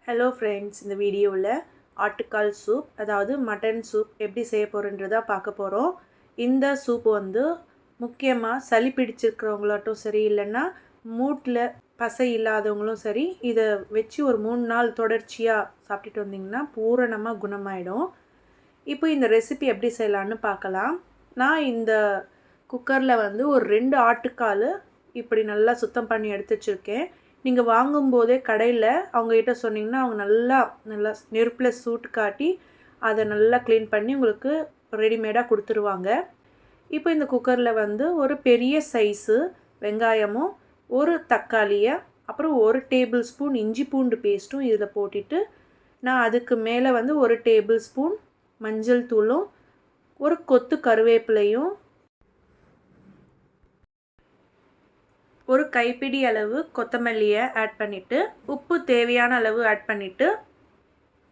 Hello friends, இந்த வீடியோவில் ஆட்டுக்கால் சூப் அதாவது மட்டன் சூப் எப்படி செய்ய போகிறோன்றதா பார்க்க போகிறோம். இந்த சூப் வந்து முக்கியமாக சளி பிடிச்சிருக்கிறவங்களாட்டும் சரி, இல்லைன்னா மூட்டில் பசை இல்லாதவங்களும் சரி, இதை வச்சு ஒரு 3 நாள் தொடர்ச்சியாக சாப்பிட்டுட்டு வந்திங்கன்னா பூரணமாக குணமாயிடும். இப்போ இந்த ரெசிபி எப்படி செய்யலான்னு பார்க்கலாம். நான் இந்த குக்கரில் வந்து ஒரு 2 ஆட்டுக்கால் இப்படி நல்லா சுத்தம் பண்ணி எடுத்து வச்சுருக்கேன். நீங்கள் வாங்கும்போதே கடையில் அவங்ககிட்ட சொன்னிங்கன்னா அவங்க நல்லா நெருப்பில் சூட்டு காட்டி அதை நல்லா க்ளீன் பண்ணி உங்களுக்கு ரெடிமேடாக கொடுத்துருவாங்க. இப்போ இந்த குக்கரில் வந்து ஒரு பெரிய சைஸு வெங்காயமும் ஒரு தக்காளியை அப்புறம் 1 டேபிள் ஸ்பூன் இஞ்சி பூண்டு பேஸ்ட்டும் இதில் போட்டுட்டு, நான் அதுக்கு மேலே வந்து 1 டேபிள் ஸ்பூன் மஞ்சள் தூளும் ஒரு கொத்து கருவேப்பிலையும் ஒரு கைப்பிடி அளவு கொத்தமல்லியை ஆட் பண்ணிவிட்டு, உப்பு தேவையான அளவு ஆட் பண்ணிவிட்டு,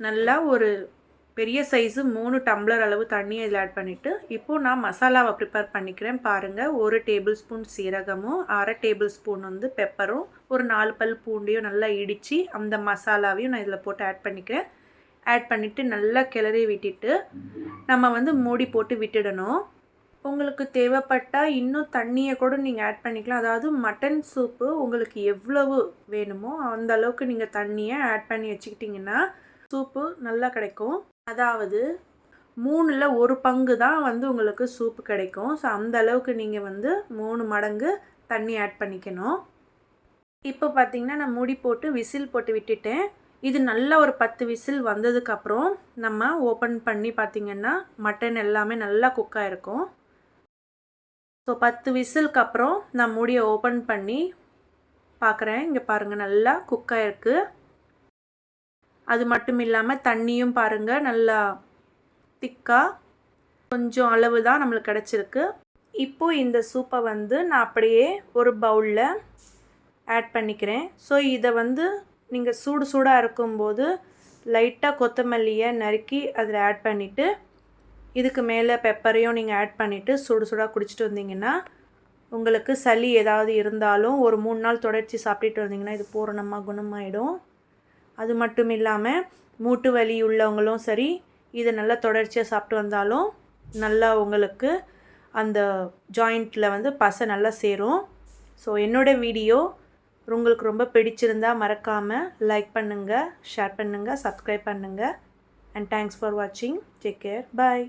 நல்லா ஒரு பெரிய சைஸு 3 டம்ளர் அளவு தண்ணியை இதில் ஆட் பண்ணிவிட்டு, இப்போது நான் மசாலாவை ப்ரிப்பேர் பண்ணிக்கிறேன் பாருங்கள். 1 டேபிள் ஸ்பூன் சீரகமும் 1/2 டேபிள் ஸ்பூன் வந்து பெப்பரும் ஒரு 4 பல் பூண்டையும் நல்லா இடித்து அந்த மசாலாவையும் நான் இதில் போட்டு ஆட் பண்ணிக்கிறேன். ஆட் பண்ணிவிட்டு நல்லா கிளறி விட்டுட்டு நம்ம வந்து மூடி போட்டு விட்டுடணும். உங்களுக்கு தேவைப்பட்டால் இன்னும் தண்ணியை கூட நீங்கள் ஆட் பண்ணிக்கலாம். அதாவது மட்டன் சூப்பு உங்களுக்கு எவ்வளவு வேணுமோ அந்த அளவுக்கு நீங்கள் தண்ணியை ஆட் பண்ணி வச்சுக்கிட்டிங்கன்னா சூப்பு நல்லா கிடைக்கும். அதாவது 3ல் 1 பங்கு தான் வந்து உங்களுக்கு சூப்பு கிடைக்கும். ஸோ அந்த அளவுக்கு நீங்கள் வந்து 3 மடங்கு தண்ணி ஆட் பண்ணிக்கணும். இப்போ பார்த்திங்கன்னா நான் மூடி போட்டு விசில் போட்டு விட்டுட்டேன். இது நல்லா ஒரு 10 விசில் வந்ததுக்கப்புறம் நம்ம ஓப்பன் பண்ணி பார்த்திங்கன்னா மட்டன் எல்லாமே நல்லா குக்காக இருக்கும். ஸோ 10 விசிலுக்கு அப்புறம் நான் மூடியை ஓப்பன் பண்ணி பார்க்குறேன். இங்கே பாருங்கள் நல்லா குக்காக இருக்குது. அது மட்டும் இல்லாமல் தண்ணியும் பாருங்கள் நல்லா திக்காக கொஞ்சம் அளவு தான் நம்மளுக்கு கிடச்சிருக்கு. இப்போது இந்த சூப்பை வந்து நான் அப்படியே ஒரு பவுலில் ஆட் பண்ணிக்கிறேன். ஸோ இதை வந்து நீங்கள் சூடாக இருக்கும்போது லைட்டாக கொத்தமல்லியை நறுக்கி அதில் ஆட் பண்ணிவிட்டு, இதுக்கு மேலே பெப்பரையும் நீங்கள் ஆட் பண்ணிவிட்டு சுடாக குடிச்சிட்டு வந்தீங்கன்னா உங்களுக்கு சளி ஏதாவது இருந்தாலும் ஒரு 3 நாள் தொடர்ச்சி சாப்பிட்டுட்டு வந்தீங்கன்னா இது பூரணமாக குணமாயிடும். அது மட்டும் இல்லாமல் மூட்டு வலி உள்ளவங்களும் சரி இதை நல்லா தொடர்ச்சியாக சாப்பிட்டு வந்தாலும் நல்லா உங்களுக்கு அந்த ஜாயிண்ட்டில் வந்து பசை நல்லா சேரும். ஸோ என்னோடய வீடியோ உங்களுக்கு ரொம்ப பிடிச்சிருந்தால் மறக்காமல் லைக் பண்ணுங்கள், ஷேர் பண்ணுங்கள், சப்ஸ்கிரைப் பண்ணுங்கள். அண்ட் தேங்க்ஸ் ஃபார் வாட்சிங். Take care. பாய்.